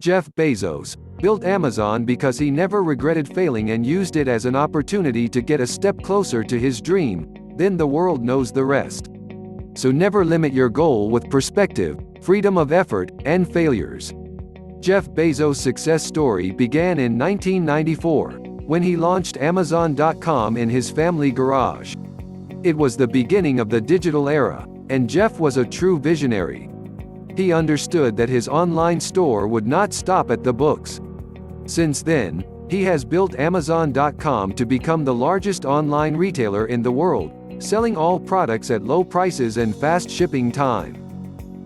Jeff Bezos built Amazon because he never regretted failing and used it as an opportunity to get a step closer to his dream. Then the world knows the rest. So never limit your goal with perspective, freedom of effort, and failures. Jeff Bezos' success story began in 1994, when he launched Amazon.com in his family garage. It was the beginning of the digital era, and Jeff was a true visionary. He understood that his online store would not stop at the books. Since then, he has built Amazon.com to become the largest online retailer in the world, selling all products at low prices and fast shipping time.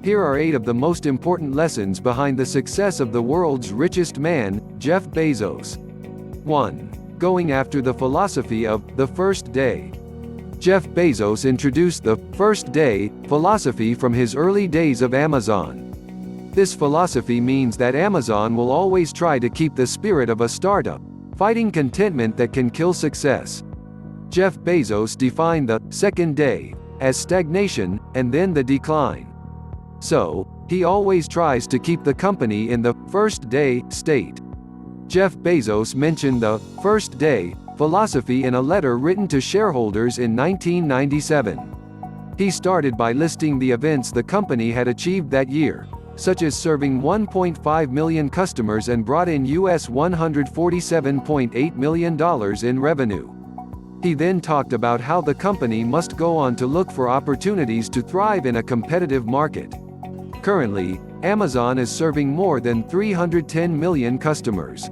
Here are 8 of the most important lessons behind the success of the world's richest man, Jeff Bezos. 1. Going after the philosophy of the first day. Jeff Bezos introduced the first day philosophy from his early days of Amazon. This philosophy means that Amazon will always try to keep the spirit of a startup, fighting contentment that can kill success. Jeff Bezos defined the second day as stagnation and then the decline. So, he always tries to keep the company in the first day state. Jeff Bezos mentioned the first day philosophy in a letter written to shareholders in 1997. He started by listing the events the company had achieved that year, such as serving 1.5 million customers and brought in US $147.8 million in revenue. He then talked about how the company must go on to look for opportunities to thrive in a competitive market. Currently, Amazon is serving more than 310 million customers.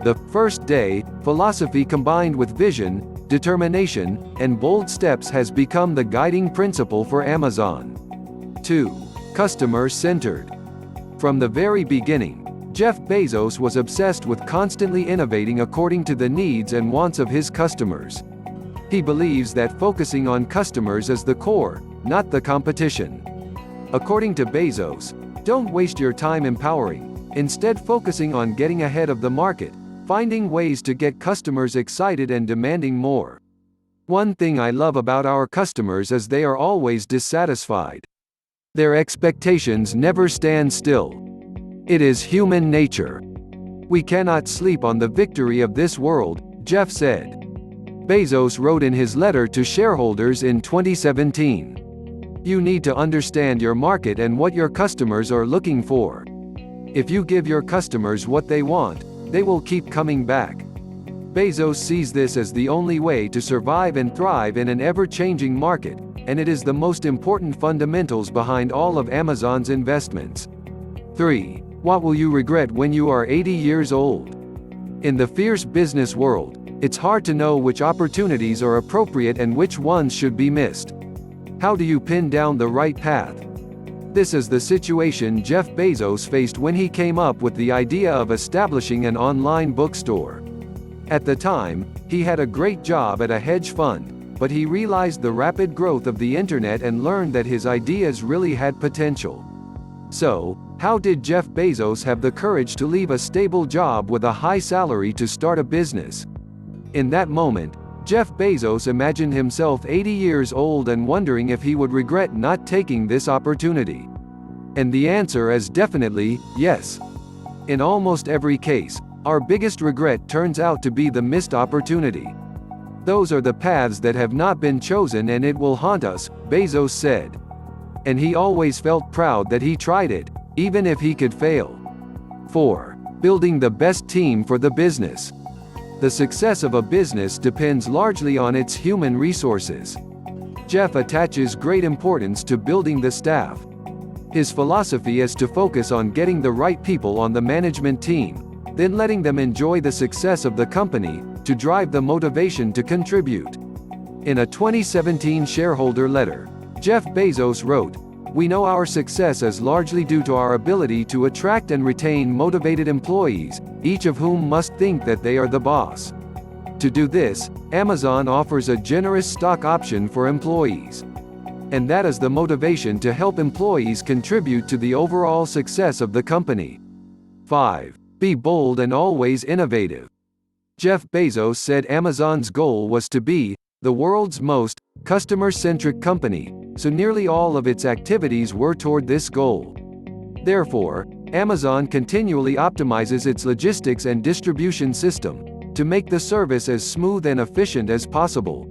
The first day philosophy combined with vision, determination, and bold steps has become the guiding principle for Amazon. 2. Customer-centered. From the very beginning, Jeff Bezos was obsessed with constantly innovating according to the needs and wants of his customers. He believes that focusing on customers is the core, not the competition. According to Bezos, don't waste your time empowering, instead focusing on getting ahead of the market, finding ways to get customers excited and demanding more. One thing I love about our customers is they are always dissatisfied. Their expectations never stand still. It is human nature. We cannot sleep on the victory of this world, Jeff said. Bezos wrote in his letter to shareholders in 2017. You need to understand your market and what your customers are looking for. If you give your customers what they want, they will keep coming back. Bezos sees this as the only way to survive and thrive in an ever-changing market, and it is the most important fundamentals behind all of Amazon's investments. 3. What will you regret when you are 80 years old? In the fierce business world, it's hard to know which opportunities are appropriate and which ones should be missed. How do you pin down the right path? This is the situation Jeff Bezos faced when he came up with the idea of establishing an online bookstore. At the time, he had a great job at a hedge fund, but he realized the rapid growth of the internet and learned that his ideas really had potential. So, how did Jeff Bezos have the courage to leave a stable job with a high salary to start a business? In that moment, Jeff Bezos imagined himself 80 years old and wondering if he would regret not taking this opportunity. And the answer is definitely yes. In almost every case, our biggest regret turns out to be the missed opportunity. Those are the paths that have not been chosen and it will haunt us, Bezos said. And he always felt proud that he tried it, even if he could fail. 4. Building the best team for the business. The success of a business depends largely on its human resources. Jeff attaches great importance to building the staff. His philosophy is to focus on getting the right people on the management team, then letting them enjoy the success of the company, to drive the motivation to contribute. In a 2017 shareholder letter, Jeff Bezos wrote, "We know our success is largely due to our ability to attract and retain motivated employees, each of whom must think that they are the boss. To do this, Amazon offers a generous stock option for employees. And that is the motivation to help employees contribute to the overall success of the company." 5. Be bold and always innovative. Jeff Bezos said Amazon's goal was to be the world's most customer-centric company, so nearly all of its activities were toward this goal. Therefore, Amazon continually optimizes its logistics and distribution system to make the service as smooth and efficient as possible.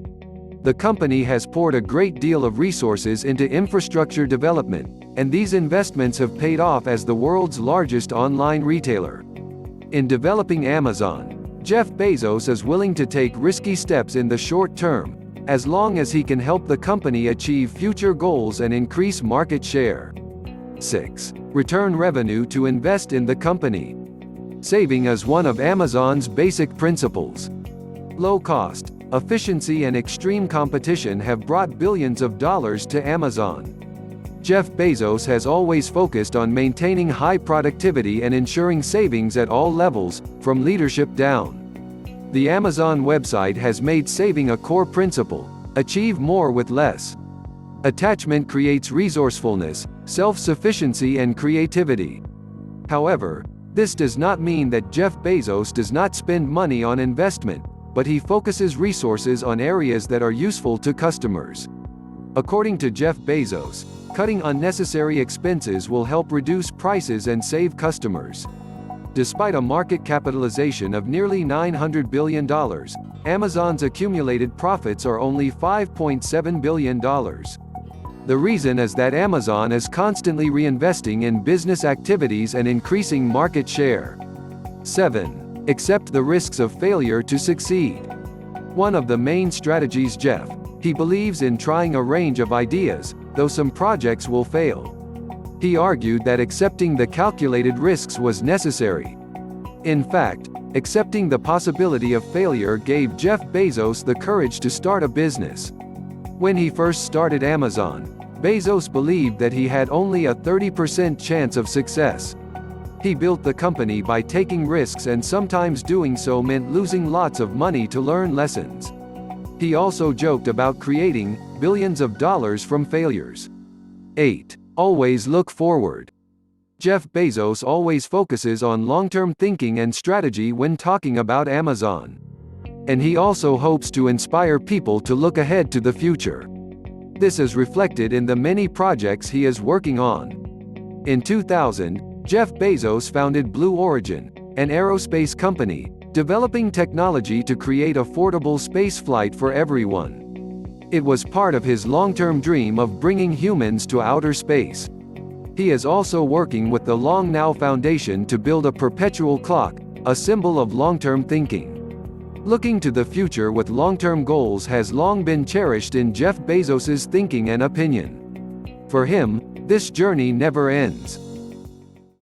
The company has poured a great deal of resources into infrastructure development, and these investments have paid off as the world's largest online retailer. In developing Amazon, Jeff Bezos is willing to take risky steps in the short term, as long as he can help the company achieve future goals and increase market share. 6. Return revenue to invest in the company. Saving is one of Amazon's basic principles. Low cost, efficiency and extreme competition have brought billions of dollars to Amazon. Jeff Bezos has always focused on maintaining high productivity and ensuring savings at all levels, from leadership down. The Amazon website has made saving a core principle. Achieve more with less. Attachment creates resourcefulness, self-sufficiency and creativity. However, this does not mean that Jeff Bezos does not spend money on investment, but he focuses resources on areas that are useful to customers. According to Jeff Bezos, cutting unnecessary expenses will help reduce prices and save customers. Despite a market capitalization of nearly $900 billion, Amazon's accumulated profits are only $5.7 billion. The reason is that Amazon is constantly reinvesting in business activities and increasing market share. 7. Accept the risks of failure to succeed. One of the main strategies he believes in trying a range of ideas, though some projects will fail. He argued that accepting the calculated risks was necessary. In fact, accepting the possibility of failure gave Jeff Bezos the courage to start a business. When he first started Amazon, Bezos believed that he had only a 30% chance of success. He built the company by taking risks, and sometimes doing so meant losing lots of money to learn lessons. He also joked about creating billions of dollars from failures. 8. Always look forward. Jeff Bezos always focuses on long-term thinking and strategy when talking about Amazon. And he also hopes to inspire people to look ahead to the future. This is reflected in the many projects he is working on. In 2000, Jeff Bezos founded Blue Origin, an aerospace company, developing technology to create affordable spaceflight for everyone. It was part of his long-term dream of bringing humans to outer space. He is also working with the Long Now Foundation to build a perpetual clock, a symbol of long-term thinking. Looking to the future with long-term goals has long been cherished in Jeff Bezos's thinking and opinion. For him, this journey never ends.